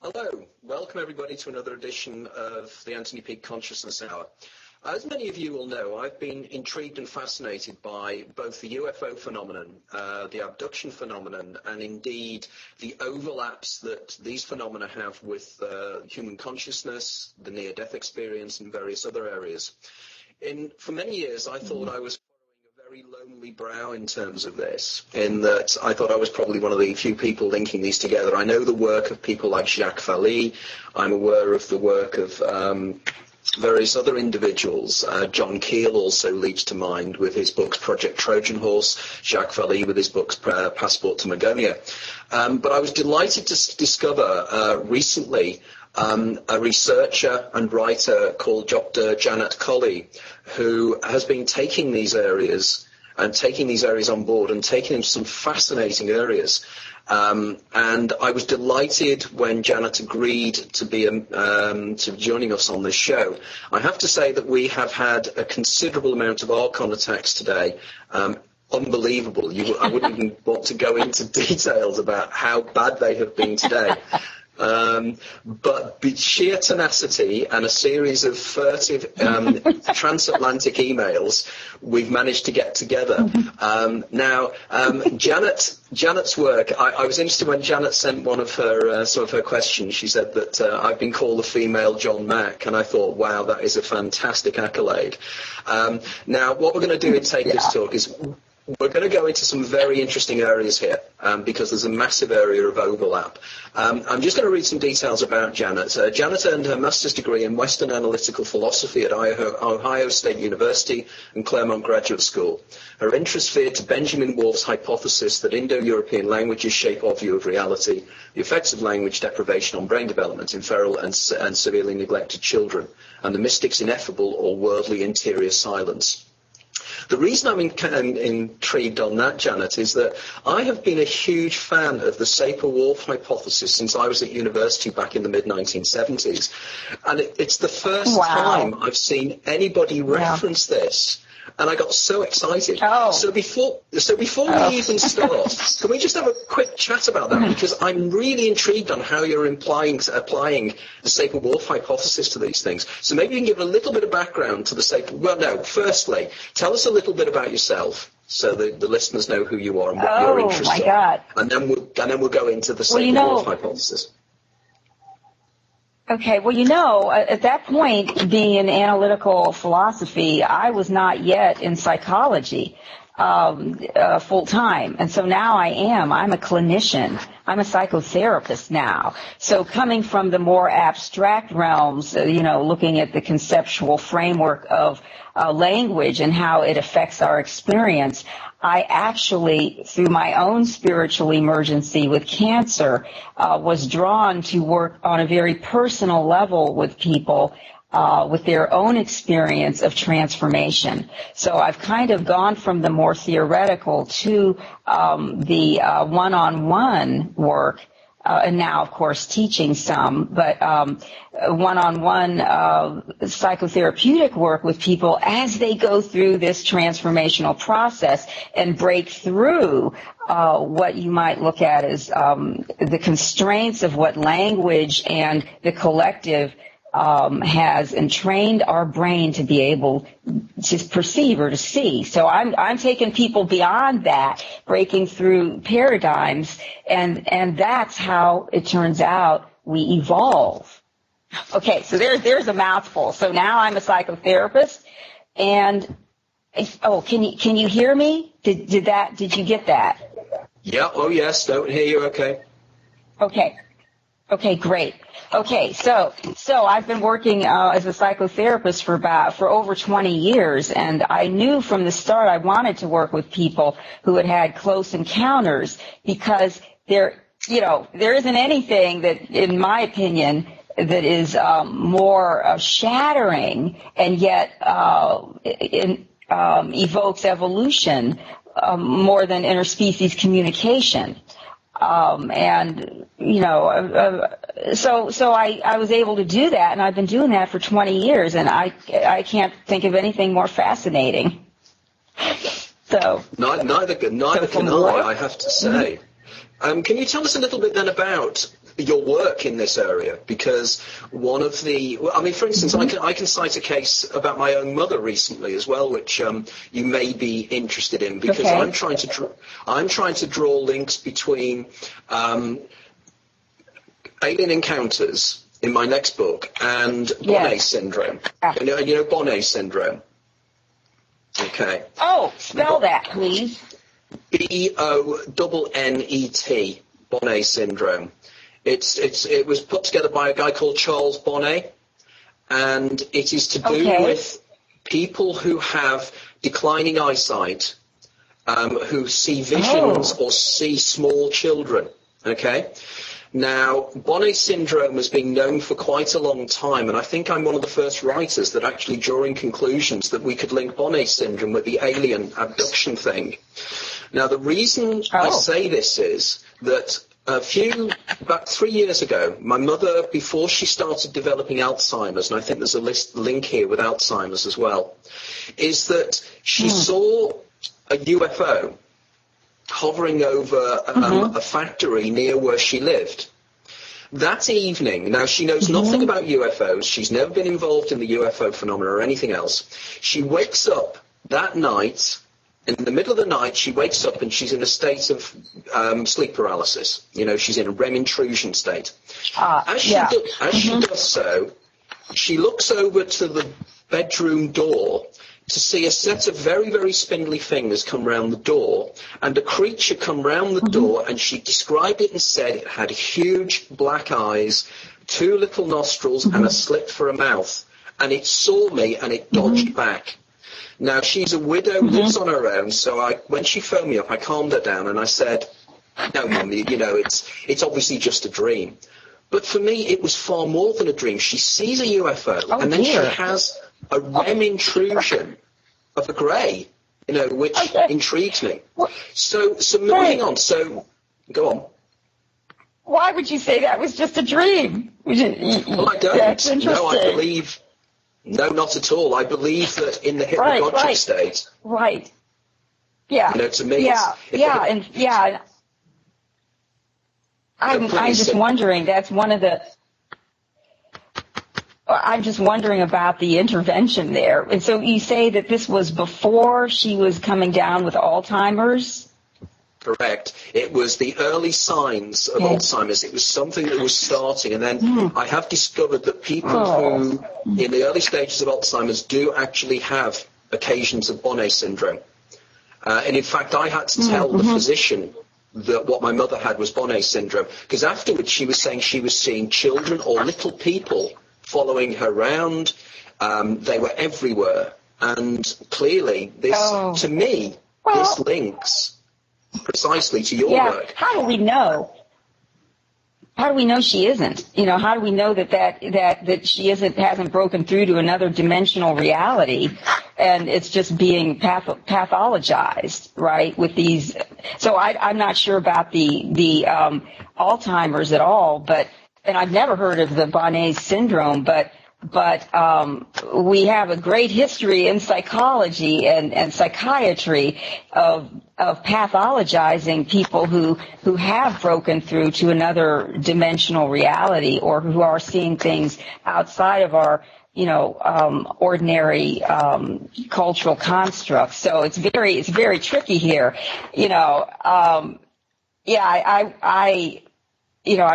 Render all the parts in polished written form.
Hello, welcome everybody to another edition of the Anthony Peake Consciousness Hour. As many of you will know, I've been intrigued and fascinated by both the UFO phenomenon, the abduction phenomenon, and indeed the overlaps that these phenomena have with human consciousness, the near-death experience, and various other areas. For many years, I thought I was very lonely brow in terms of this, in that I thought I was probably one of the few people linking these together. I know the work of people like Jacques Vallée. I'm aware of the work of various other individuals. John Keel also leads to mind with his books Project Trojan Horse, Jacques Vallée with his books Passport to Magonia. But I was delighted to discover recently a researcher and writer called Dr. Janet Colli, who has been taking these areas on board and taking them to some fascinating areas. And I was delighted when Janet agreed to be to joining us on this show. I have to say that we have had a considerable amount of Archon attacks today. Unbelievable. I wouldn't even want to go into details about how bad they have been today. But with sheer tenacity and a series of furtive transatlantic emails, we've managed to get together. Now, Janet's work, I was interested when Janet sent one of her some of her questions. She said that I've been called the female John Mack, and I thought, wow, that is a fantastic accolade. Now, what we're going to do in Take This Talk is we're going to go into some very interesting areas here because there's a massive area of overlap. I'm just going to read some details about Janet. Janet earned her master's degree in Western Analytical Philosophy at Ohio State University and Claremont Graduate School. Her interest veered to Benjamin Wolf's hypothesis that Indo-European languages shape our view of reality, the effects of language deprivation on brain development in feral and severely neglected children, and the mystic's ineffable or worldly interior silence. The reason I'm intrigued on that, Janet, is that I have been a huge fan of the Sapir-Whorf hypothesis since I was at university back in the mid-1970s. And it's the first time I've seen anybody reference this. And I got so excited. So before we even start, can we just have a quick chat about that? Because I'm really intrigued on how you're applying the Sapir-Whorf hypothesis to these things. So maybe you can give a little bit of background to the Sapir. Well, no. Firstly, tell us a little bit about yourself, so the listeners know who you are and what your interests are. And then we'll go into the Sapir-Whorf hypothesis. Okay, well, at that point, being in analytical philosophy, I was not yet in psychology full time. And so now I am. I'm a clinician. I'm a psychotherapist now. So coming from the more abstract realms, looking at the conceptual framework of language and how it affects our experience, I actually, through my own spiritual emergency with cancer, was drawn to work on a very personal level with people with their own experience of transformation. So I've kind of gone from the more theoretical to the one-on-one work, and now, of course, teaching some, but one-on-one psychotherapeutic work with people as they go through this transformational process and break through what you might look at as the constraints of what language and the collective has entrained our brain to be able to perceive or to see. So I'm taking people beyond that, breaking through paradigms, and that's how it turns out we evolve. Okay, so there's a mouthful. So now I'm a psychotherapist, and can you hear me? Did you get that? Yeah. Oh yes. Don't hear you. Okay. Okay, great. Okay, so I've been working as a psychotherapist for over 20 years, and I knew from the start I wanted to work with people who had close encounters, because there isn't anything that, in my opinion, that is more shattering and yet evokes evolution more than interspecies communication. So I was able to do that, and I've been doing that for 20 years, and I can't think of anything more fascinating. So neither can I have to say. Can you tell us a little bit then about your work in this area, because one of the, I mean, for instance, I can cite a case about my own mother recently as well, which you may be interested in, because Okay. I'm trying to draw links between alien encounters in my next book and Bonnet syndrome. You know Bonnet syndrome. Okay. Oh, spell that, please. Bonnet, Bonnet syndrome. It was put together by a guy called Charles Bonnet, and it is to do with people who have declining eyesight, who see visions or see small children. Okay. Now, Bonnet syndrome has been known for quite a long time, and I think I'm one of the first writers that actually drawing conclusions that we could link Bonnet syndrome with the alien abduction thing. Now, the reason I say this is that about 3 years ago, my mother, before she started developing Alzheimer's, and I think there's a link here with Alzheimer's as well, is that she saw a UFO hovering over a factory near where she lived. That evening, now she knows nothing about UFOs, she's never been involved in the UFO phenomena or anything else. She wakes up that night, in the middle of the night, she wakes up and she's in a state of sleep paralysis. You know, she's in a REM intrusion state. As she does so, she looks over to the bedroom door to see a set of very, very spindly fingers come round the door, and a creature come round the door, and she described it and said it had huge black eyes, 2 little nostrils, and a slit for a mouth. And it saw me, and it dodged back. Now, she's a widow, lives on her own, so when she phoned me up, I calmed her down, and I said, no, Mum, you know, it's obviously just a dream. But for me, it was far more than a dream. She sees a UFO, and then she has a REM intrusion of a grey, you know, which intrigues me. So moving on. So, go on. Why would you say that was just a dream? Well, I don't. That's interesting. No, I believe. No, not at all. I believe that in the hypnagogic state. Right. Yeah. You know, to me. I'm just wondering. That's one of the. I'm just wondering about the intervention there. And so you say that this was before she was coming down with Alzheimer's? Correct. It was the early signs of Alzheimer's. It was something that was starting. And then I have discovered that people who, in the early stages of Alzheimer's, do actually have occasions of Bonnet syndrome. And in fact, I had to tell the physician that what my mother had was Bonnet syndrome, because afterwards she was saying she was seeing children or little people following her around. They were everywhere. And clearly, this, to me, this links precisely to your work. How do we know? How do we know she isn't? You know, how do we know that she hasn't broken through to another dimensional reality, and it's just being pathologized, right? With these, so I'm not sure about the Alzheimer's at all, and I've never heard of the Bonnet syndrome, but we have a great history in psychology and psychiatry of pathologizing people who have broken through to another dimensional reality, or who are seeing things outside of our, ordinary cultural constructs. So it's very tricky here. I'm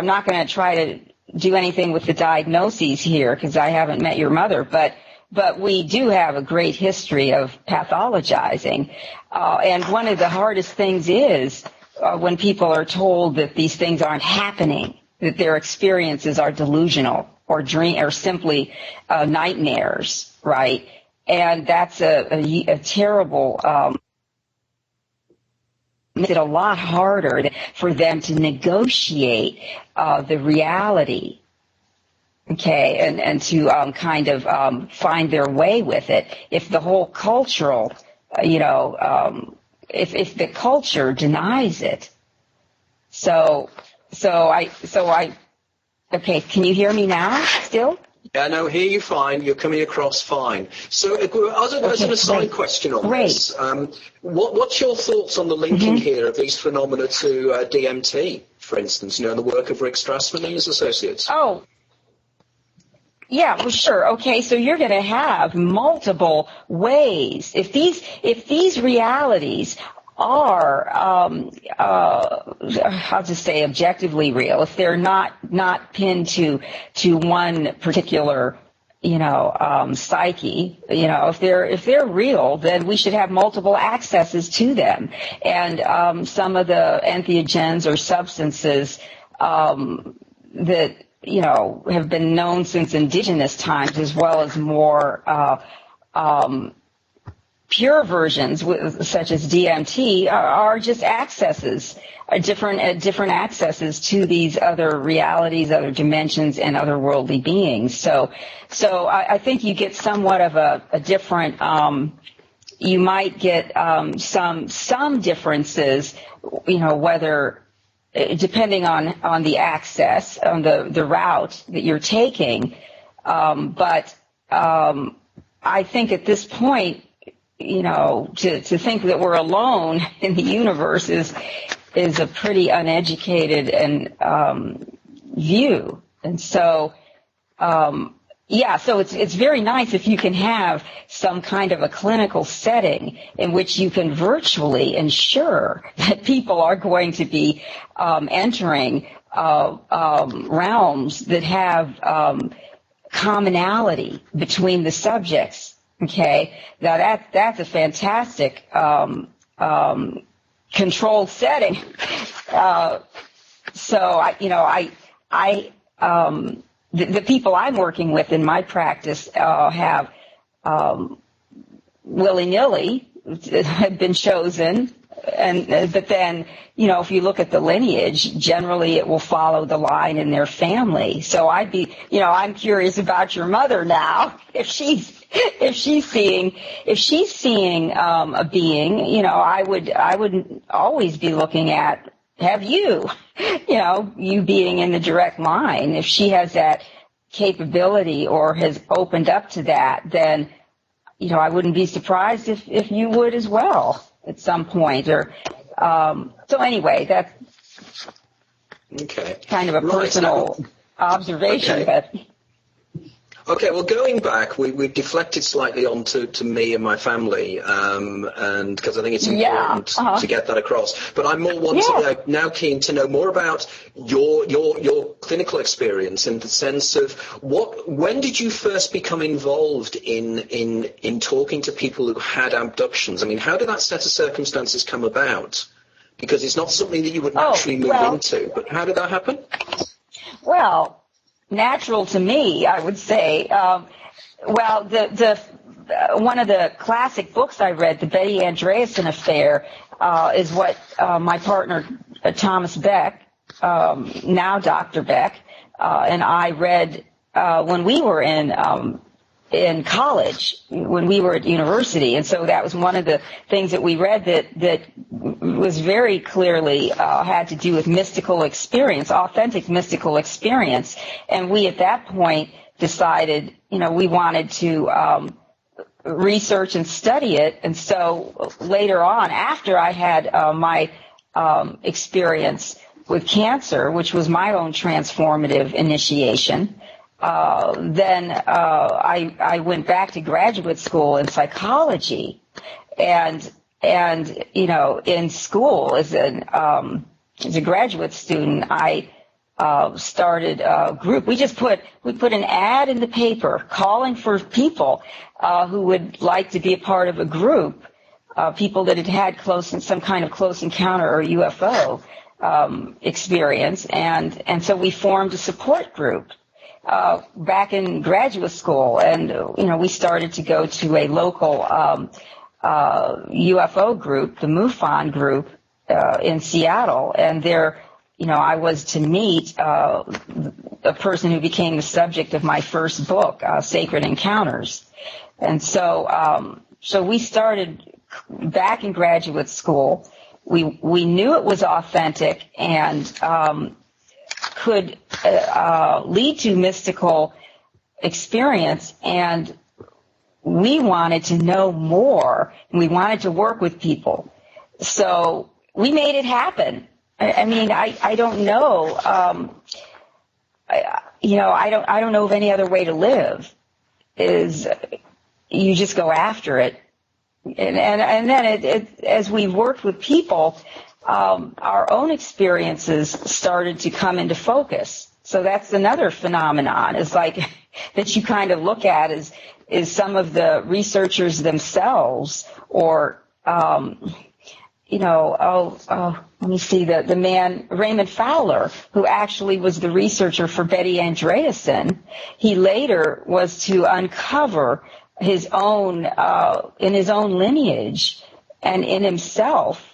not going to try to do anything with the diagnoses here, because I haven't met your mother, but we do have a great history of pathologizing. And one of the hardest things is when people are told that these things aren't happening, that their experiences are delusional or simply nightmares, right? And that's a terrible, makes it a lot harder for them to negotiate the reality, okay, and to find their way with it. If the whole cultural, if the culture denies it. So okay, can you hear me now still? Yeah, no, hear you fine. You're coming across fine. So as an aside question on this, what's your thoughts on the linking here of these phenomena to DMT for instance, you know, the work of Rick Strassman and his associates? Oh, yeah, well, sure. Okay, so you're going to have multiple ways. If these realities are, I'll just say objectively real, if they're not pinned to one particular, psyche, if they're real, then we should have multiple accesses to them. And some of the entheogens or substances that have been known since indigenous times, as well as more pure versions, such as DMT, are just accesses, different accesses to these other realities, other dimensions, and otherworldly beings. So I think you get somewhat of a different. You might get some differences, whether depending on the access, on the route that you're taking. But I think at this point, to think that we're alone in the universe is a pretty uneducated and view. And so, so it's very nice if you can have some kind of a clinical setting in which you can virtually ensure that people are going to be entering realms that have commonality between the subjects. Okay, now that's a fantastic controlled setting. The people I'm working with in my practice have willy-nilly have been chosen, but then if you look at the lineage, generally it will follow the line in their family. So I'm curious about your mother now. If she's seeing a being, I would always be looking at, have you being in the direct line. If she has that capability or has opened up to that, then I wouldn't be surprised if you would as well at some point. Or so anyway, that's kind of a personal observation. Okay. But Okay, well, going back, we've deflected slightly onto me and my family, and because I think it's important to get that across. But I'm now keen to know more about your clinical experience in the sense of when did you first become involved in talking to people who had abductions? I mean, how did that set of circumstances come about? Because it's not something that you would naturally move into. But how did that happen? Well, natural to me, I would say. The one of the classic books I read, the Betty Andreasson Affair, is what my partner Thomas Beck, now Dr. Beck, and I read when we were in college, when we were at university. And so that was one of the things that we read that was very clearly had to do with mystical experience, authentic mystical experience. And we at that point decided, we wanted to research and study it. And so later on, after I had my experience with cancer, which was my own transformative initiation, then I went back to graduate school in psychology, and in school as a graduate student, I started a group. We put an ad in the paper calling for people who would like to be a part of a group, people that had some kind of close encounter or UFO experience, and so we formed a support group back in graduate school, and we started to go to a local UFO group, the MUFON group in Seattle, and there, I was to meet a person who became the subject of my first book, Sacred Encounters, and so we started back in graduate school. We knew it was authentic and could lead to mystical experience, and we wanted to know more, and we wanted to work with people. So we made it happen. I mean, I don't know. I don't know of any other way to live. Is you just go after it, and then as we've worked with people, our own experiences started to come into focus. So that's another phenomenon. Is like that you kind of look at is some of the researchers themselves, or let me see, the man, Raymond Fowler, who actually was the researcher for Betty Andreasson. He later was to uncover his own, in his own lineage and in himself,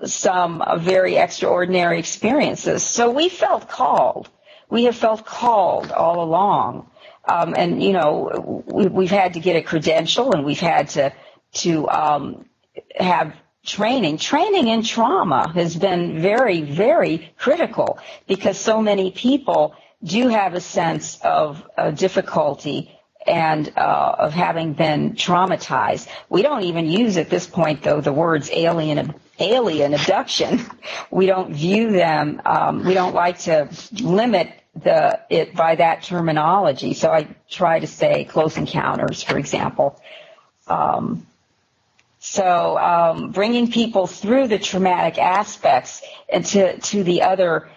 some very extraordinary experiences. So we felt called. We have felt called all along. We've had to get a credential, and we've had to have training. Training in trauma has been very, very critical, because so many people do have a sense of difficulty and of having been traumatized. We don't even use at this point, though, the words alien abduction. We don't view them. We don't like to limit it by that terminology. So I try to say close encounters, for example. So bringing people through the traumatic aspects and to the other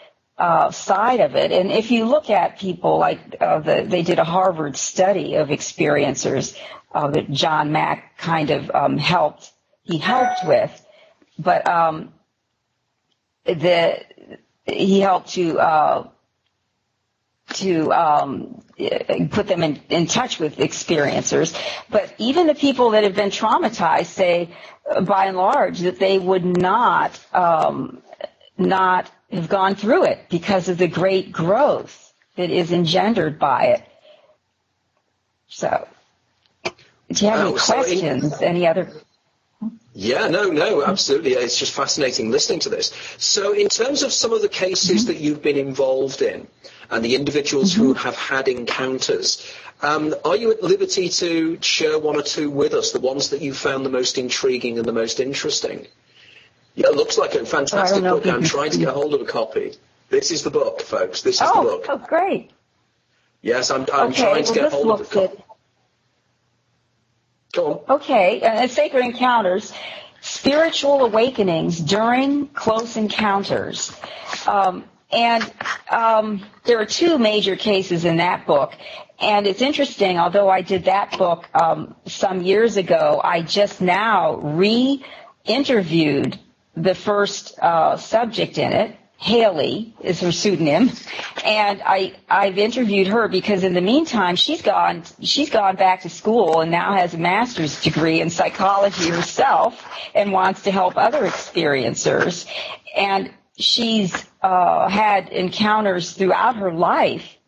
side of it. And if you look at people like they did a Harvard study of experiencers that John Mack kind of helped with, but he helped to put them in touch with experiencers. But even the people that have been traumatized say, by and large, that they would not have gone through it because of the great growth that is engendered by it. So, do you have any questions? Any other? Yeah, no, absolutely. It's just fascinating listening to this. So in terms of some of the cases that you've been involved in and the individuals who have had encounters, are you at liberty to share one or two with us, the ones that you found the most intriguing and the most interesting? Yeah, it looks like a fantastic book. I'm trying to get hold of a copy. This is the book, folks. This is the book. Oh, great. Yes, I'm trying to get hold of the copy. Go on. Okay, Sacred Encounters, Spiritual Awakenings During Close Encounters. There are two major cases in that book. And it's interesting, although I did that book some years ago, I just now re-interviewed the first subject in it. Haley is her pseudonym, and I've interviewed her because in the meantime she's gone back to school and now has a master's degree in psychology herself and wants to help other experiencers. And she's had encounters throughout her life.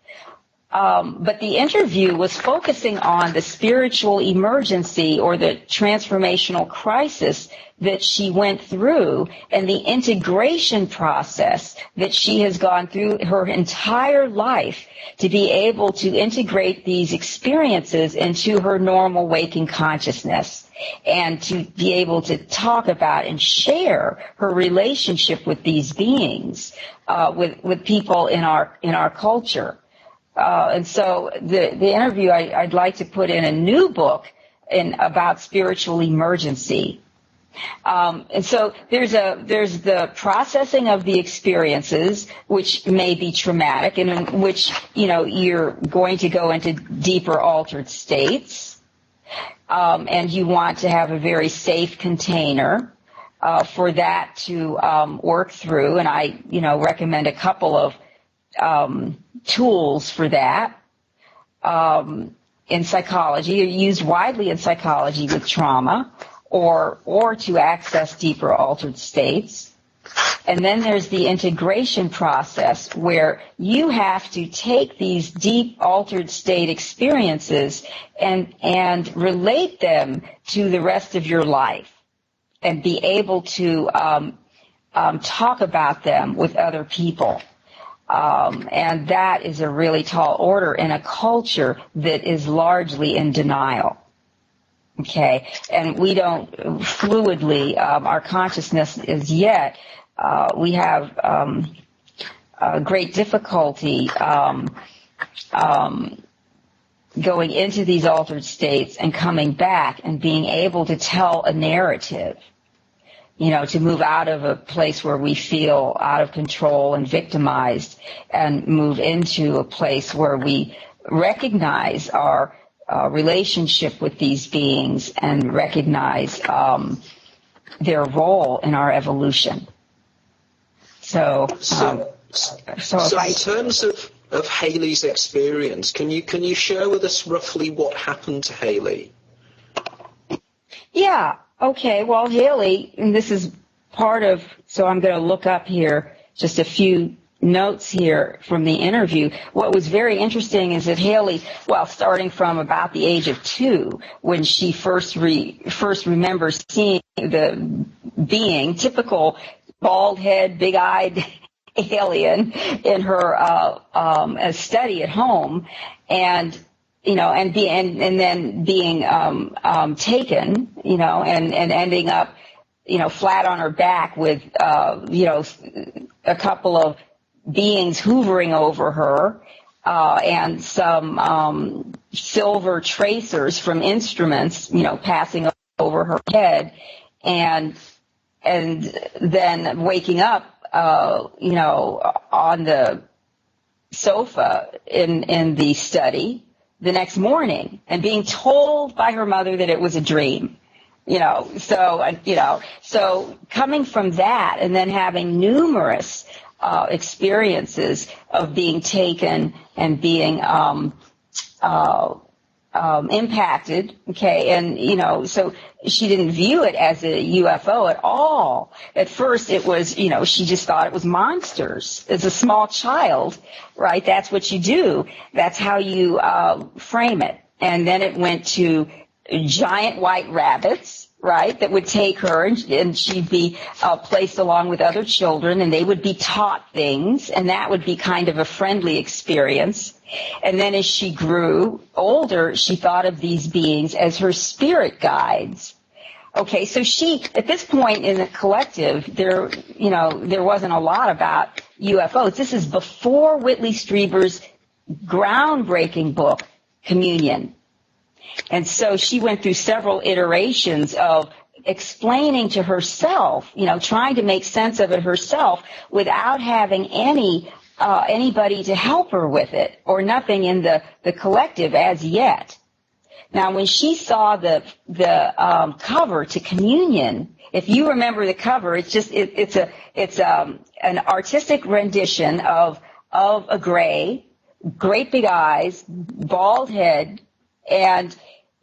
But the interview was focusing on the spiritual emergency or the transformational crisis that she went through and the integration process that she has gone through her entire life to be able to integrate these experiences into her normal waking consciousness and to be able to talk about and share her relationship with these beings, with people in our culture. And so the interview, I'd like to put in a new book about spiritual emergency. And so there's the processing of the experiences, which may be traumatic, and in which, you're going to go into deeper altered states. And you want to have a very safe container, for that to, work through. And I, recommend a couple of, tools for that in psychology, used widely in psychology with trauma or to access deeper altered states. And then there's the integration process where you have to take these deep altered state experiences and relate them to the rest of your life and be able to talk about them with other people. And that is a really tall order in a culture that is largely in denial. Okay, and we don't fluidly, our consciousness is yet we have great difficulty going into these altered states and coming back and being able to tell a narrative, to move out of a place where we feel out of control and victimized and move into a place where we recognize our relationship with these beings and recognize their role in our evolution. So in terms of Haley's experience, can you share with us roughly what happened to Haley? Yeah. Okay. Well, Haley, and this is part of, so I'm going to look up here just a few notes here from the interview. What was very interesting is that Haley, starting from about the age of 2, when she first remembers seeing the being, typical bald head, big-eyed alien in her study at home, and then being taken, and ending up, flat on her back with, a couple of beings hovering over her, and some silver tracers from instruments, passing over her head, and then waking up, on the sofa in the study the next morning and being told by her mother that it was a dream. So coming from that and then having numerous experiences of being taken and being impacted, okay, and so she didn't view it as a UFO at all. At first it was, she just thought it was monsters. As a small child, right, that's what you do. That's how you frame it. And then it went to giant white rabbits, right, that would take her, and she'd be placed along with other children, and they would be taught things, and that would be kind of a friendly experience. And then as she grew older, she thought of these beings as her spirit guides. Okay, so she, at this point in the collective, there wasn't a lot about UFOs. This is before Whitley Strieber's groundbreaking book, Communion. And so she went through several iterations of explaining to herself, trying to make sense of it herself without having anybody to help her with it, or nothing in the collective as yet. Now, when she saw the cover to Communion, if you remember the cover, it's an artistic rendition of a great big eyes, bald head, and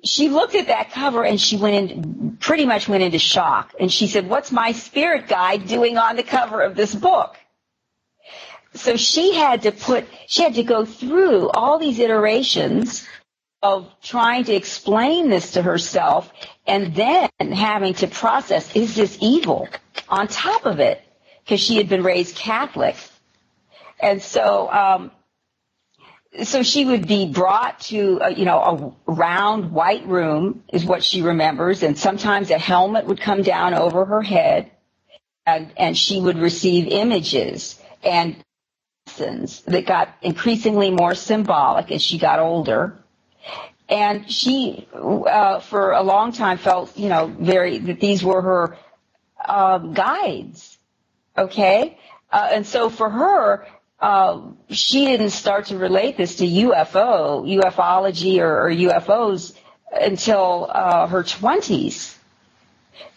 she looked at that cover and she pretty much went into shock. And she said, "What's my spirit guide doing on the cover of this book?" So she had to go through all these iterations of trying to explain this to herself, and then having to process, is this evil? On top of it, because she had been raised Catholic. And so she would be brought to, a round white room is what she remembers, and sometimes a helmet would come down over her head, and she would receive images and lessons that got increasingly more symbolic as she got older. And she, for a long time, felt, that these were her guides, okay? And so for her, she didn't start to relate this to ufology or UFOs until her 20s.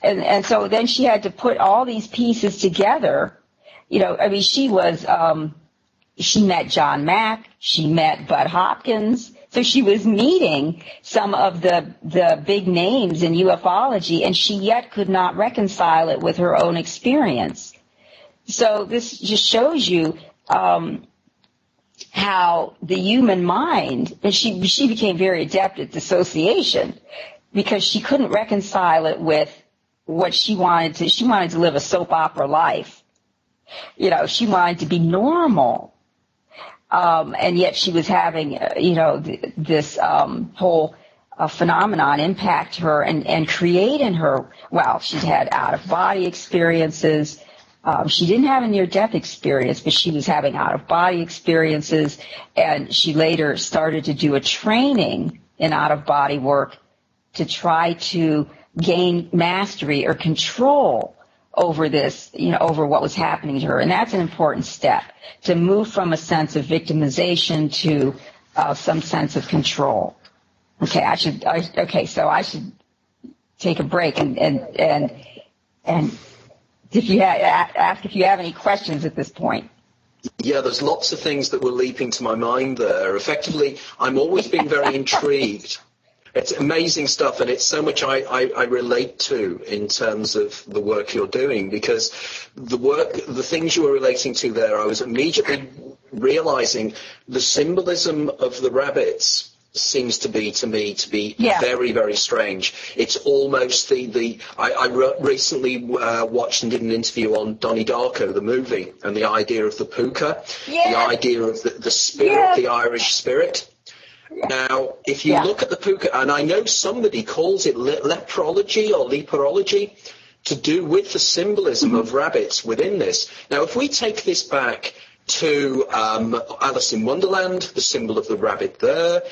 And so then she had to put all these pieces together. She met John Mack, she met Bud Hopkins, so she was meeting some of the big names in ufology, and she yet could not reconcile it with her own experience. So this just shows you how the human mind, and she became very adept at dissociation because she couldn't reconcile it with what she wanted to live a soap opera life. She wanted to be normal. And yet she was having, this whole phenomenon impact her and create in her, she'd had out-of-body experiences, She didn't have a near-death experience, but she was having out-of-body experiences, and she later started to do a training in out-of-body work to try to gain mastery or control over this, over what was happening to her. And that's an important step, to move from a sense of victimization to some sense of control. Okay, so I should take a break and if you ask if you have any questions at this point. Yeah, there's lots of things that were leaping to my mind there. Effectively, I'm always being very intrigued. It's amazing stuff, and it's so much I relate to in terms of the work you're doing, because the things you were relating to there, I was immediately realizing the symbolism of the rabbits seems to me to be very, very strange. It's almost I recently watched and did an interview on Donnie Darko, the movie, and the idea of the puka, the idea of the spirit, the Irish spirit. Now, if you look at the puka, and I know somebody calls it leprology or leperology, to do with the symbolism of rabbits within this. Now, if we take this back to Alice in Wonderland, the symbol of the rabbit there,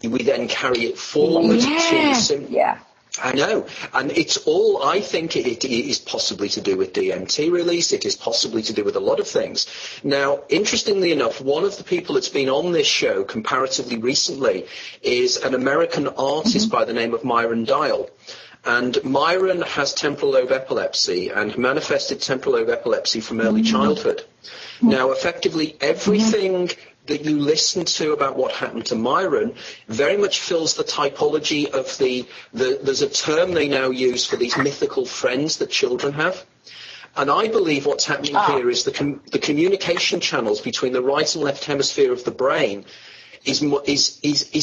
we then carry it forward to the symbol. Yeah. I know, and it's all, I think it is possibly to do with DMT release, it is possibly to do with a lot of things. Now, interestingly enough, one of the people that's been on this show comparatively recently is an American artist by the name of Myron Dial. And Myron has temporal lobe epilepsy and manifested temporal lobe epilepsy from early childhood. Now, effectively, everything that you listen to about what happened to Myron very much fills the typology of there's a term they now use for these mythical friends that children have. And I believe what's happening here is the communication channels between the right and left hemisphere of the brain is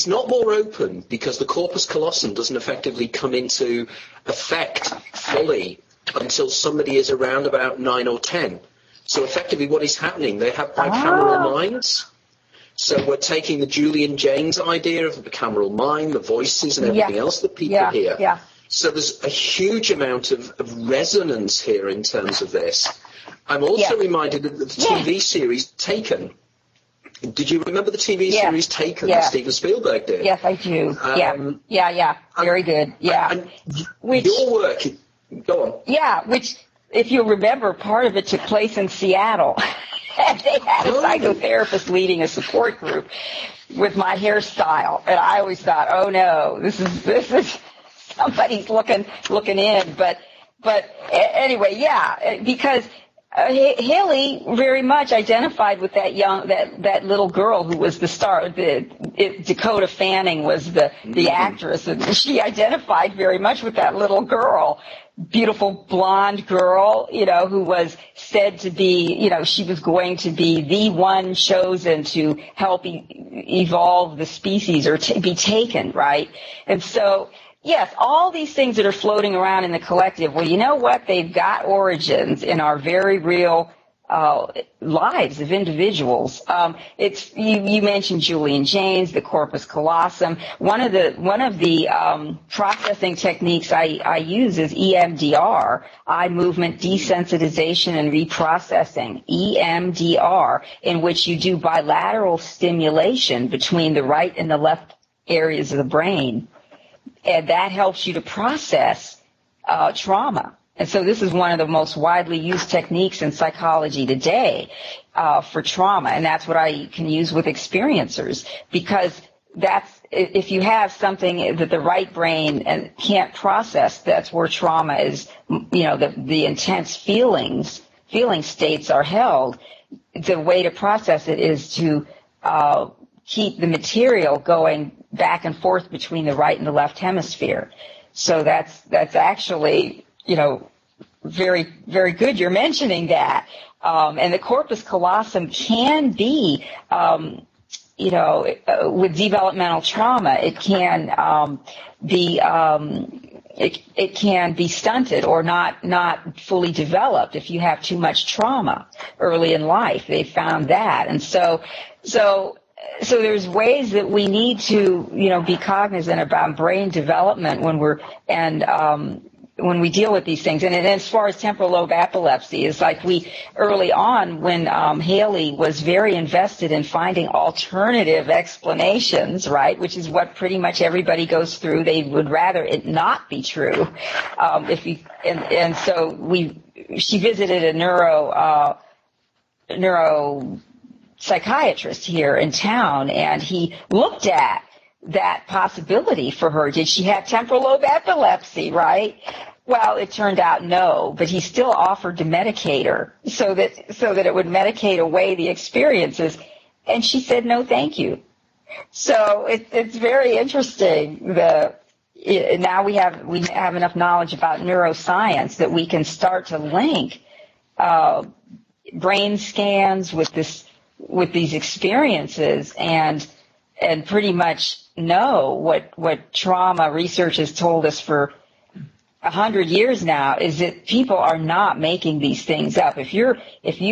not more open, because the corpus callosum doesn't effectively come into effect fully until somebody is around about 9 or 10. So effectively what is happening, they have bicameral minds. So we're taking the Julian Jaynes idea of the bicameral mind, the voices and everything else that people hear. Yeah. So there's a huge amount of resonance here in terms of this. I'm also reminded of the TV series Taken. Did you remember the TV series Taken that Steven Spielberg did? Yes, I do. Very good. Yeah. And your work, go on. Yeah, which, if you remember, part of it took place in Seattle. And they had a psychotherapist leading a support group with my hairstyle, and I always thought, oh no, this is somebody's looking in. But anyway, because Haley very much identified with that little girl who was the star. Dakota Fanning was the actress, and she identified very much with that little girl. Beautiful blonde girl, who was said to be, she was going to be the one chosen to help evolve the species or be taken, right? And so, yes, all these things that are floating around in the collective, well, you know what? They've got origins in our very real lives of individuals. You mentioned Julian Jaynes, the corpus callosum. One of the processing techniques I use is EMDR, eye movement desensitization and reprocessing, EMDR, in which you do bilateral stimulation between the right and the left areas of the brain, and that helps you to process trauma. And so this is one of the most widely used techniques in psychology today for trauma, and that's what I can use with experiencers, because if you have something that the right brain can't process, that's where trauma is, the intense feeling states are held. The way to process it is to keep the material going back and forth between the right and the left hemisphere. So that's actually, very, very good. You're mentioning that. And the corpus callosum can be, with developmental trauma, it can it can be stunted or not fully developed if you have too much trauma early in life. They found that. And so there's ways that we need to, be cognizant about brain development when we're, we deal with these things. And as far as temporal lobe epilepsy, it's like early on when Haley was very invested in finding alternative explanations, right, which is what pretty much everybody goes through. They would rather it not be true. She visited a neuropsychiatrist here in town, and he looked at that possibility for her. Did she have temporal lobe epilepsy, right? Well, it turned out no, but he still offered to medicate her so that it would medicate away the experiences. And she said, no, thank you. So it's very interesting. Now we have enough knowledge about neuroscience that we can start to link brain scans with these experiences and pretty much know what trauma research has told us for 100 years now is that people are not making these things up. If you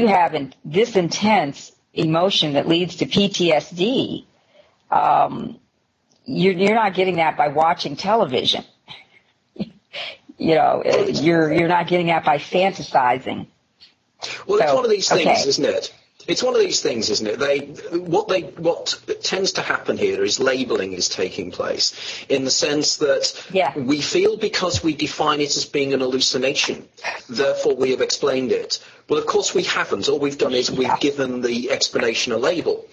have this intense emotion that leads to PTSD, you're not getting that by watching television. You're not getting that by fantasizing. Well, it's one of these things, isn't it? It's one of these things, isn't it? What tends to happen here is labeling is taking place in the sense that we feel because we define it as being an hallucination, therefore we have explained it. Well, of course we haven't. All we've done is we've given the explanation a label.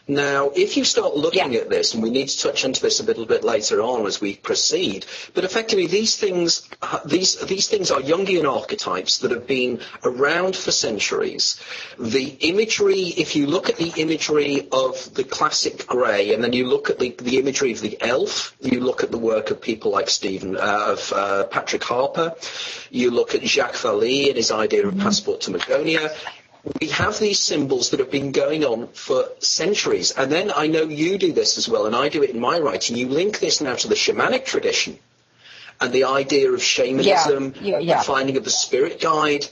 Now, if you start looking at this, and we need to touch into this a little bit later on as we proceed, but effectively these things are Jungian archetypes that have been around for centuries. The imagery, if you look at the imagery of the classic Grey, and then you look at the imagery of the elf, you look at the work of people like Patrick Harper, you look at Jacques Vallée and his idea of passport to Magonia. We have these symbols that have been going on for centuries. And then I know you do this as well, and I do it in my writing. You link this now to the shamanic tradition and the idea of shamanism, the finding of the spirit guide.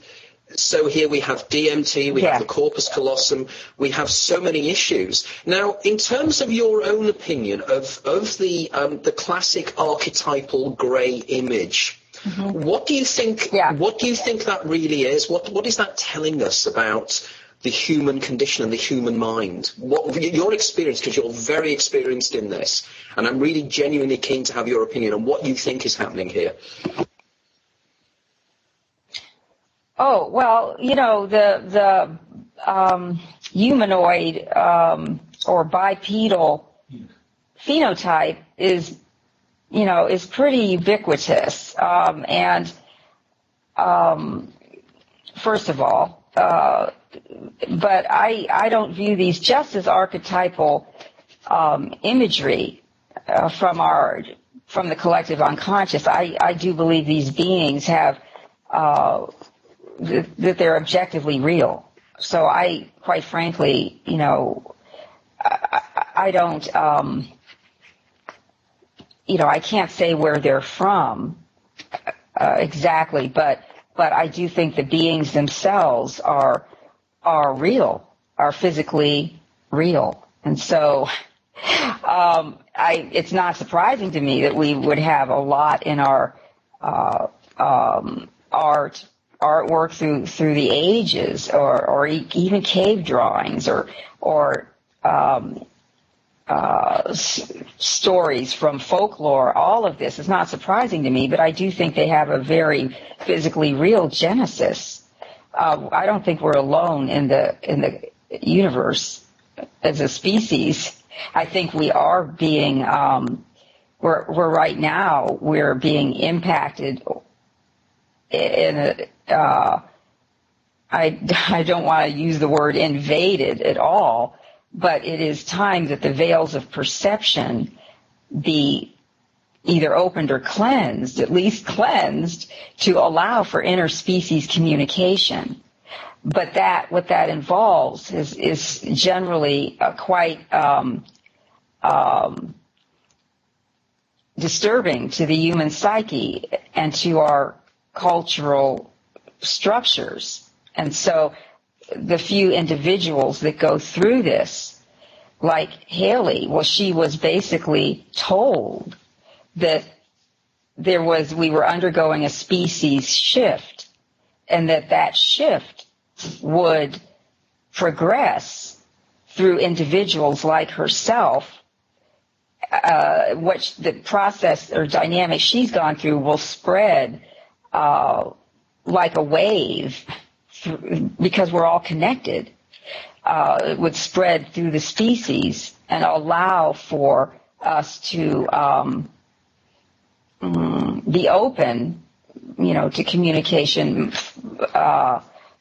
So here we have DMT, we have the corpus callosum, we have so many issues. Now, in terms of your own opinion of the classic archetypal Grey image, what do you think? What do you think that really is? What is that telling us about the human condition and the human mind? What your experience, because you're very experienced in this, and I'm really genuinely keen to have your opinion on what you think is happening here. Oh well, the humanoid or bipedal phenotype is pretty ubiquitous. First of all, but I don't view these just as archetypal imagery from the collective unconscious. I do believe these beings have that they're objectively real. So I, quite frankly, I don't. I can't say where they're from exactly, but I do think the beings themselves are real, are physically real. And so it's not surprising to me that we would have a lot in our artwork through the ages, or even cave drawings, or stories from folklore. All of this is not surprising to me, but I do think they have a very physically real genesis. I don't think we're alone in the universe as a species. I think we are being we're right now we're being impacted in I don't want to use the word invaded at all, but it is time that the veils of perception be either opened or cleansed, at least cleansed, to allow for interspecies communication. But what that involves is generally quite disturbing to the human psyche and to our cultural structures. And so the few individuals that go through this, like Haley, well, she was basically told that we were undergoing a species shift, and that shift would progress through individuals like herself. What the process or dynamic she's gone through will spread like a wave, because we're all connected. It would spread through the species and allow for us to be open, to communication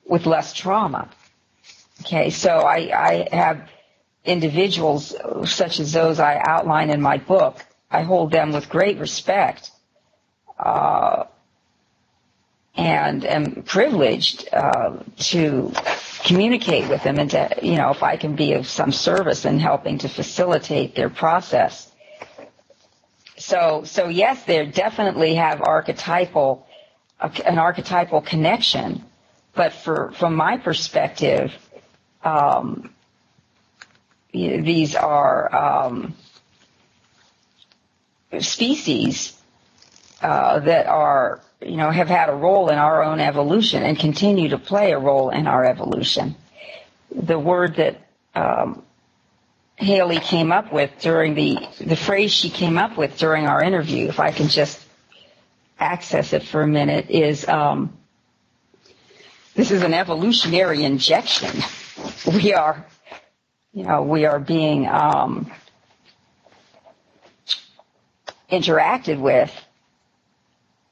with less trauma. Okay, so I have individuals such as those I outline in my book. I hold them with great respect and am privileged to communicate with them and to, if I can be of some service in helping to facilitate their process. So yes, they definitely have an archetypal connection, but from my perspective, these are species that are, have had a role in our own evolution and continue to play a role in our evolution. The word that Haley came up with during the phrase she came up with during our interview, if I can just access it for a minute, is this is an evolutionary injection. We are being interacted with,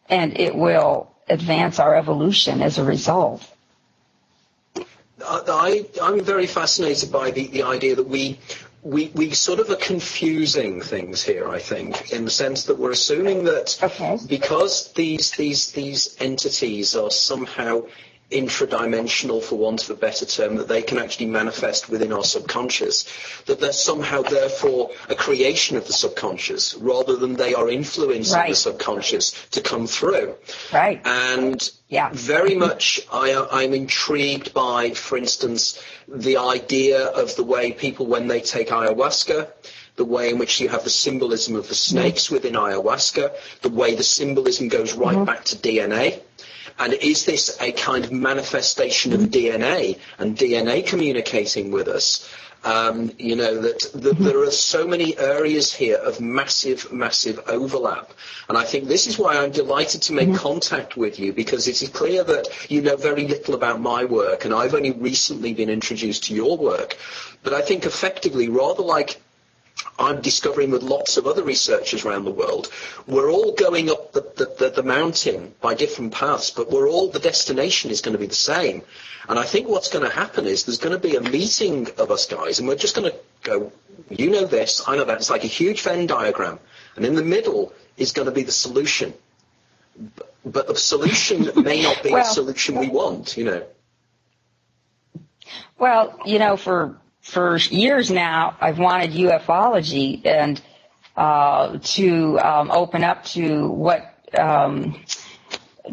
and it will advance our evolution as a result. I'm very fascinated by the idea that we sort of are confusing things here, I think, in the sense that we're assuming that because these entities are somehow intradimensional, for want of a better term, that they can actually manifest within our subconscious, that they're somehow therefore a creation of the subconscious rather than they are influencing the subconscious to come through. Right. And very much I'm intrigued by, for instance, the idea of the way people, when they take ayahuasca, the way in which you have the symbolism of the snakes within ayahuasca, the way the symbolism goes right back to DNA. And is this a kind of manifestation of DNA and DNA communicating with us? That there are so many areas here of massive, massive overlap. And I think this is why I'm delighted to make contact with you, because it is clear that you know very little about my work, and I've only recently been introduced to your work. But I think effectively, rather like I'm discovering with lots of other researchers around the world, we're all going up the mountain by different paths, but the destination is going to be the same. And I think what's going to happen is there's going to be a meeting of us guys, and we're just going to go, you know this, I know that. It's like a huge Venn diagram. And in the middle is going to be the solution. But the solution may not be the solution we want, Well, for years now, I've wanted ufology and to open up to what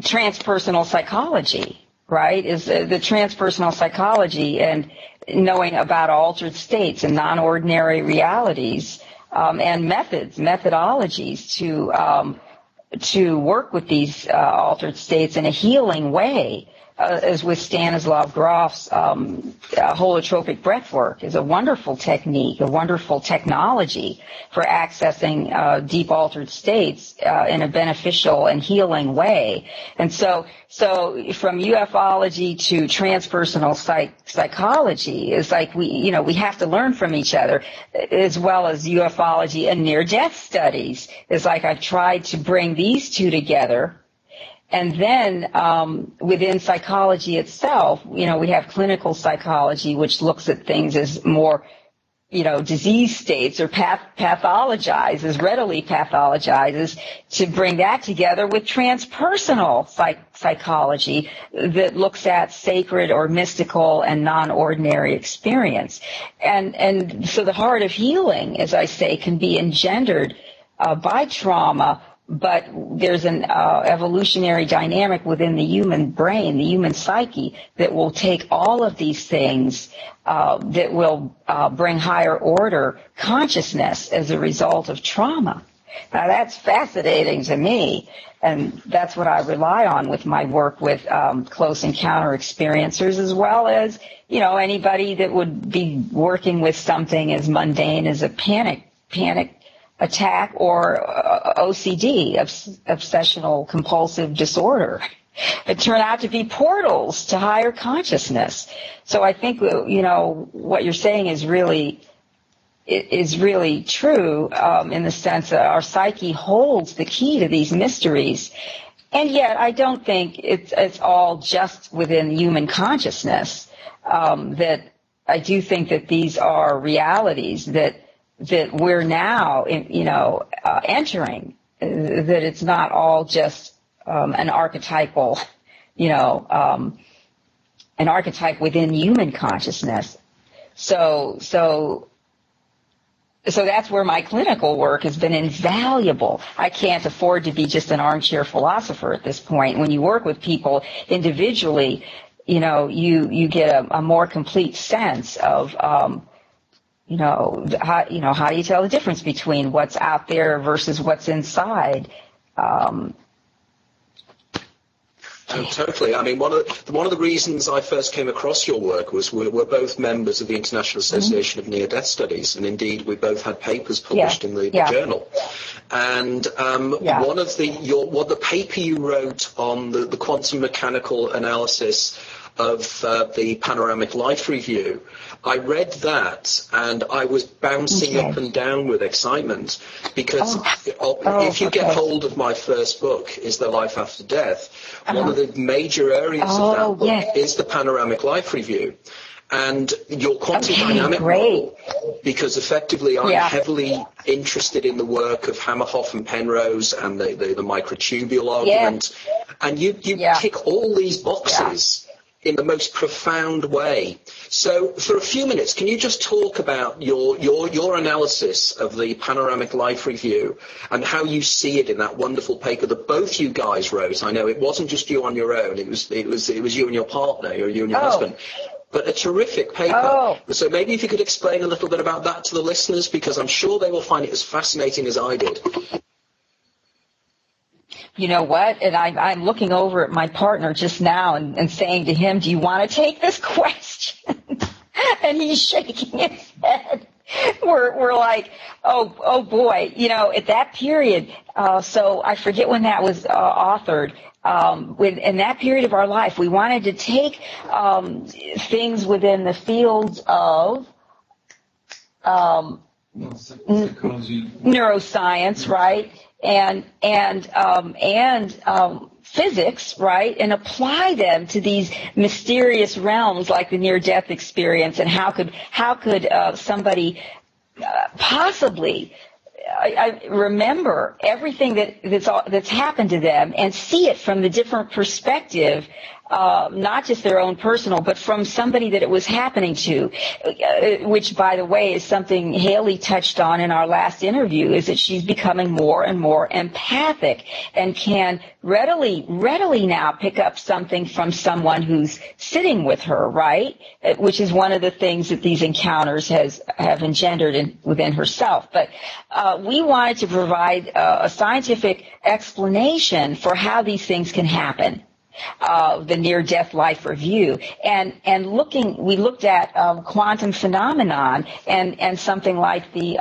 transpersonal psychology, right, is the transpersonal psychology, and knowing about altered states and non-ordinary realities and methodologies to work with these altered states in a healing way. As with Stanislav Grof's holotropic breath work, is a wonderful technique, a wonderful technology for accessing deep altered states in a beneficial and healing way. And so from ufology to transpersonal psychology is like we have to learn from each other, as well as ufology and near-death studies. It's like I've tried to bring these two together. And then within psychology itself, we have clinical psychology, which looks at things as more, disease states or readily pathologizes, to bring that together with transpersonal psychology that looks at sacred or mystical and non-ordinary experience. And so the heart of healing, as I say, can be engendered by trauma. But there's an evolutionary dynamic within the human brain, the human psyche, that will take all of these things that will bring higher order consciousness as a result of trauma. Now that's fascinating to me, and that's what I rely on with my work with close encounter experiencers, as well as, anybody that would be working with something as mundane as a panic attack or OCD, obsessional compulsive disorder. It turned out to be portals to higher consciousness. So I think, what you're saying is really true, in the sense that our psyche holds the key to these mysteries. And yet I don't think it's all just within human consciousness, that I do think that these are realities that we're now, entering, that it's not all just an archetypal, an archetype within human consciousness. So that's where my clinical work has been invaluable. I can't afford to be just an armchair philosopher at this point. When you work with people individually, you get a more complete sense of, how do you tell the difference between what's out there versus what's inside? Totally. I mean, one of the reasons I first came across your work was we're both members of the International Association of Near-Death Studies, and indeed we both had papers published in the journal. And one of the paper you wrote on the quantum mechanical analysis of the Panoramic Life Review, I read that and I was bouncing up and down with excitement, because if you get hold of my first book, Is There Life After Death, one of the major areas of that book is the Panoramic Life Review. And your quantum dynamic model, because effectively I'm heavily interested in the work of Hamerhoff and Penrose and the microtubule argument, and you tick all these boxes in the most profound way. So for a few minutes, can you just talk about your analysis of the Panoramic Life Review and how you see it in that wonderful paper that both you guys wrote? I know it wasn't just you on your own, it was you and your partner, or you and your husband. But a terrific paper. So maybe if you could explain a little bit about that to the listeners, because I'm sure they will find it as fascinating as I did. You know what? And I'm looking over at my partner just now and saying to him, do you want to take this question? And he's shaking his head. We're like, oh boy, at that period, so I forget when that was authored. In that period of our life, we wanted to take things within the fields of neuroscience, right? And physics, right, and apply them to these mysterious realms like the near-death experience, and how could somebody possibly I remember everything that's happened to them and see it from the different perspective, not just their own personal, but from somebody that it was happening to, which, by the way, is something Haley touched on in our last interview, is that she's becoming more and more empathic and can readily now pick up something from someone who's sitting with her, right? Which is one of the things that these encounters have engendered within herself. But we wanted to provide a scientific explanation for how these things can happen. The near-death life review, and we looked at quantum phenomenon and something like the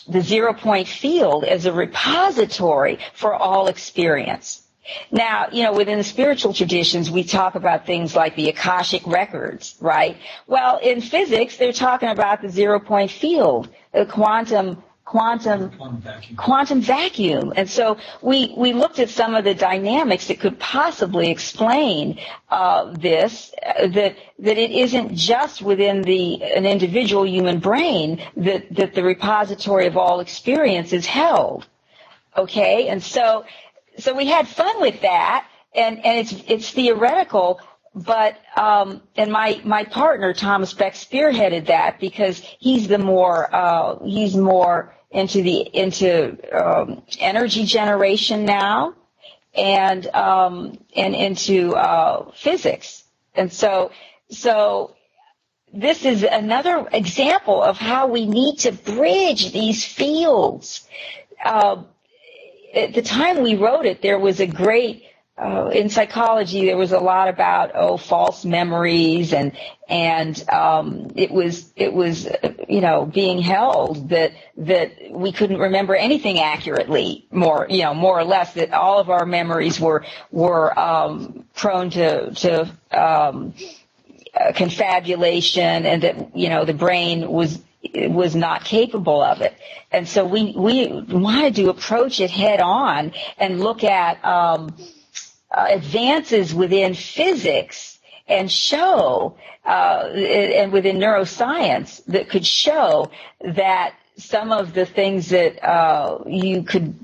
0-point field as a repository for all experience. Now, within the spiritual traditions, we talk about things like the Akashic records, right? Well, in physics, they're talking about the 0-point field, the quantum vacuum. And so we looked at some of the dynamics that could possibly explain this, that it isn't just within an individual human brain that the repository of all experience is held. Okay? And so we had fun with that, and it's theoretical. But and my partner Thomas Beck spearheaded that, because he's more into energy generation now, and into physics. And so this is another example of how we need to bridge these fields. at the time we wrote it, there was a great in psychology. There was a lot about false memories, and it was being held that we couldn't remember anything accurately, more or less, that all of our memories were prone to confabulation, and that the brain was not capable of it. And so we wanted to approach it head on and look at advances within physics and show, and within neuroscience, that could show that some of the things that you could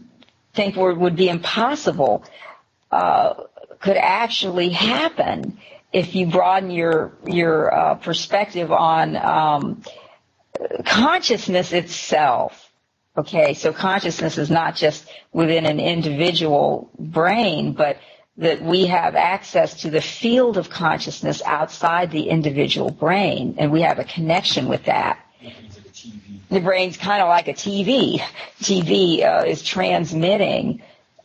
think would be impossible could actually happen if you broaden your perspective on consciousness itself. Okay, so consciousness is not just within an individual brain, but that we have access to the field of consciousness outside the individual brain, and we have a connection with that. The brain's kind of like a TV. TV is transmitting,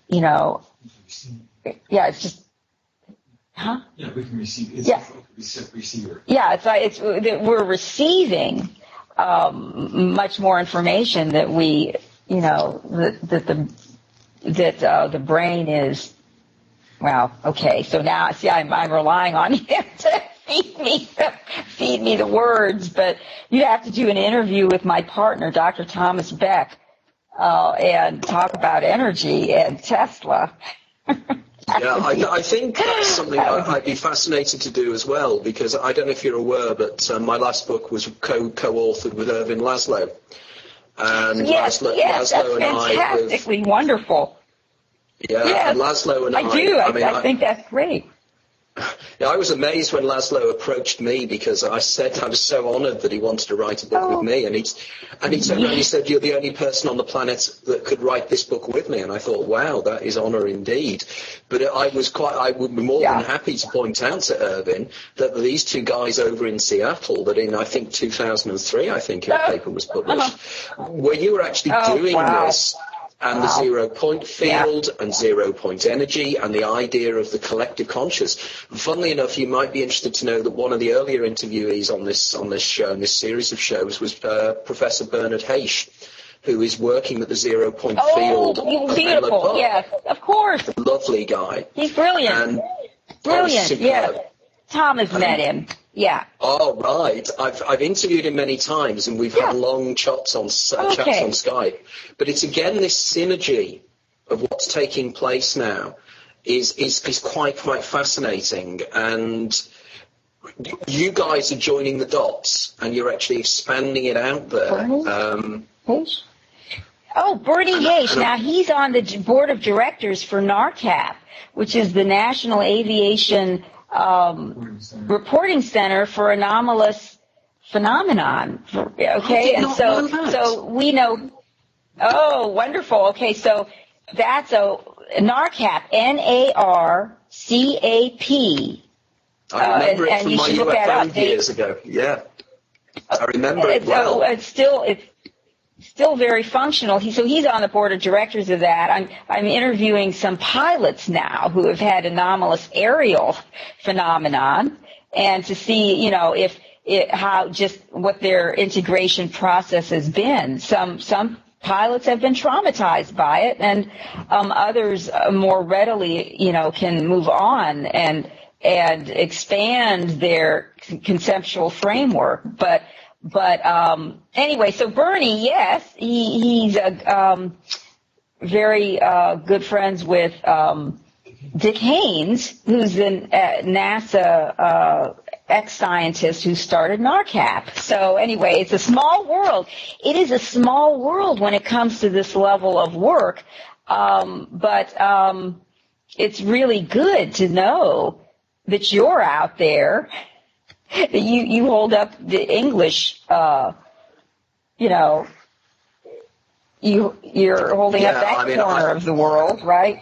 Yeah, it's just, huh? Yeah, we can receive. It's yeah. a receiver. Yeah, it's like we're receiving much more information that we, that the brain is. Well, okay. So now, see, I'm relying on him to feed me the words, but you have to do an interview with my partner, Dr. Thomas Beck, and talk about energy and Tesla. Yeah, I think that's something I'd be fascinated to do as well, because I don't know if you're aware, but my last book was co-authored with Irvin Laszlo. And yes, Laszlo that's and fantastically wonderful. Yeah, yes, and Laszlo and I do. I think that's great. Yeah, I was amazed when Laszlo approached me, because I said I was so honoured that he wanted to write a book with me, and he turned around and he said, "You're the only person on the planet that could write this book with me." And I thought, wow, that is honour indeed. But I would be more than happy to point out to Irvin that these two guys over in Seattle, that in I think 2003, a paper was published, where you were actually doing this. And the 0 point field and 0 point energy and the idea of the collective conscious. Funnily enough, you might be interested to know that one of the earlier interviewees on this show, in this series of shows, was Professor Bernard Heisch, who is working at the 0 point field. Oh, beautiful! Yes, of course. Lovely guy. He's brilliant. Brilliant. Yeah. Tom has met him. Yeah. Oh, right. I've interviewed him many times, and we've had long chats on Skype. But it's again this synergy of what's taking place now is quite fascinating. And you guys are joining the dots, and you're actually expanding it out there. Heisch? Oh, Bernie Heisch. Now he's on the board of directors for NARCAP, which is the National Aviation Reporting Center for Anomalous Phenomenon. Okay, and so we know. Oh, wonderful. Okay, so that's a NARCAP, NARCAP. I remember it from my UFO years ago. Yeah, I remember it well. It's still very functional. He's on the board of directors of that. I'm interviewing some pilots now who have had anomalous aerial phenomenon, and to see what their integration process has been. Some pilots have been traumatized by it, and others more readily can move on and expand their conceptual framework. But anyway, so Bernie, yes, he's very good friends with Dick Haynes, who's a NASA ex-scientist who started NARCAP. So anyway, it's a small world. It is a small world when it comes to this level of work, but it's really good to know that you're out there. You hold up the English, you're holding up that corner of the world, right?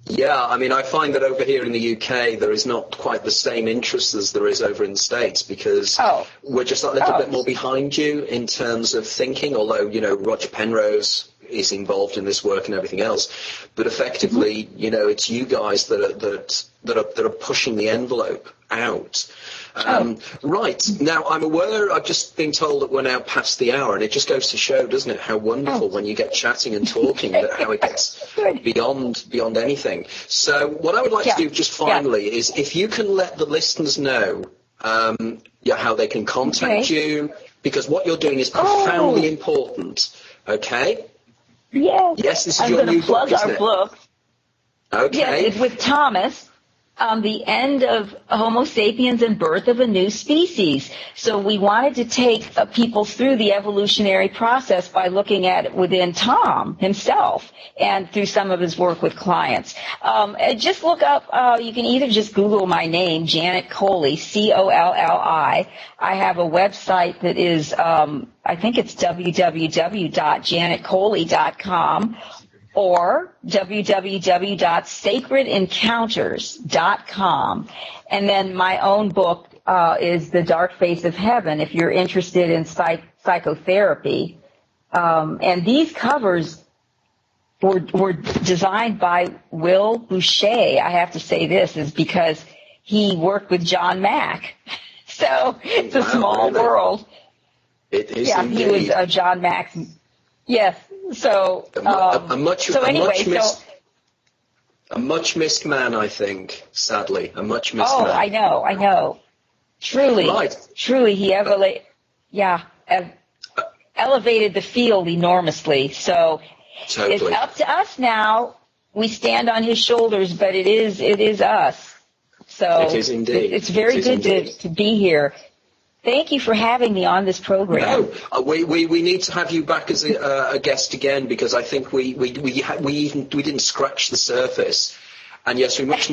Yeah, I find that over here in the UK there is not quite the same interest as there is over in the States, because we're just a little bit more behind you in terms of thinking, although, Roger Penrose is involved in this work and everything else. But effectively, you know, it's you guys that are pushing the envelope out. Right. Now, I'm aware, I've just been told that we're now past the hour, and it just goes to show, doesn't it, how wonderful when you get chatting and talking, that how it gets beyond anything. So what I would like to do just finally is if you can let the listeners know how they can contact you, because what you're doing is profoundly important. Okay? Yes. Yes, this is your new book, isn't it? I'm going to plug our book. Okay. Yes, it's with Thomas. The end of Homo sapiens and birth of a new species. So we wanted to take people through the evolutionary process by looking at it within Tom himself and through some of his work with clients. Just look up, you can either just Google my name, Janet Colli, Colli. I have a website that is, I think it's www.janetcolli.com. or www.sacredencounters.com. And then my own book is The Dark Face of Heaven, if you're interested in psychotherapy. And these covers were designed by Will Boucher. I have to say this is because he worked with John Mack. So it's a small world. It is indeed. He was John Mack's. Yes. So, a much missed man, I think, sadly. A much missed man. I know. Truly, he elevated the field enormously. So totally. It's up to us now. We stand on his shoulders, but it is us. So it is indeed. It's very good to be here. Thank you for having me on this program. No, we need to have you back as a guest again, because I think we didn't scratch the surface. And yes, we must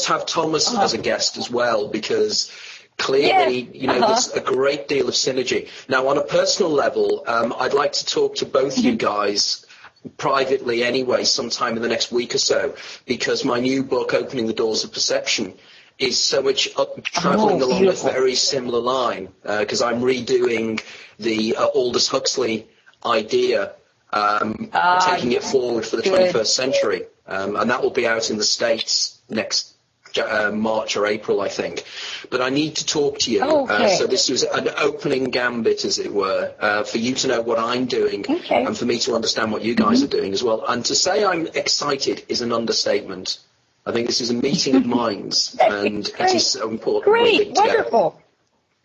have Thomas as a guest as well, because clearly, there's a great deal of synergy. Now, on a personal level, I'd like to talk to both you guys privately anyway, sometime in the next week or so, because my new book, Opening the Doors of Perception, is so much travelling along a very similar line, because I'm redoing the Aldous Huxley idea, taking it forward for the 21st century, and that will be out in the States next March or April, I think. But I need to talk to you, so this was an opening gambit, as it were, for you to know what I'm doing, and for me to understand what you guys are doing as well. And to say I'm excited is an understatement. I think this is a meeting of minds, and it is so important. Great, wonderful.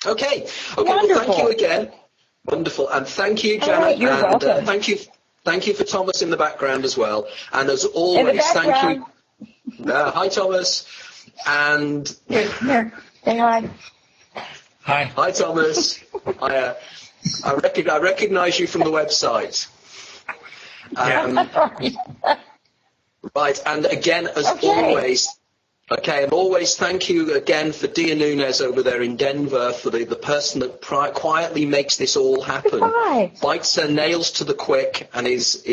Okay, well, thank you again. Wonderful, and thank you, Janet, you're welcome. Thank you for Thomas in the background as well. And as always, thank you. Hi, Thomas, and here. Say hi. Hi, Thomas. I recognise you from the website. Right, and again, as always, and always thank you again for Dia Nunez over there in Denver, for the person that quietly makes this all happen, bites her nails to the quick, and is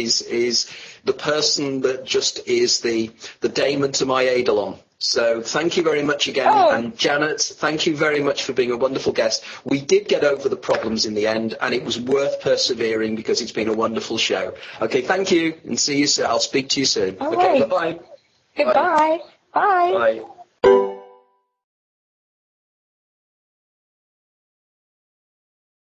the person that just is the daemon to my Eidolon. So thank you very much again, and Janet, thank you very much for being a wonderful guest. We did get over the problems in the end, and it was worth persevering, because it's been a wonderful show. Okay, thank you, and see you soon. I'll speak to you soon. Okay, bye-bye. Goodbye. Bye. Bye.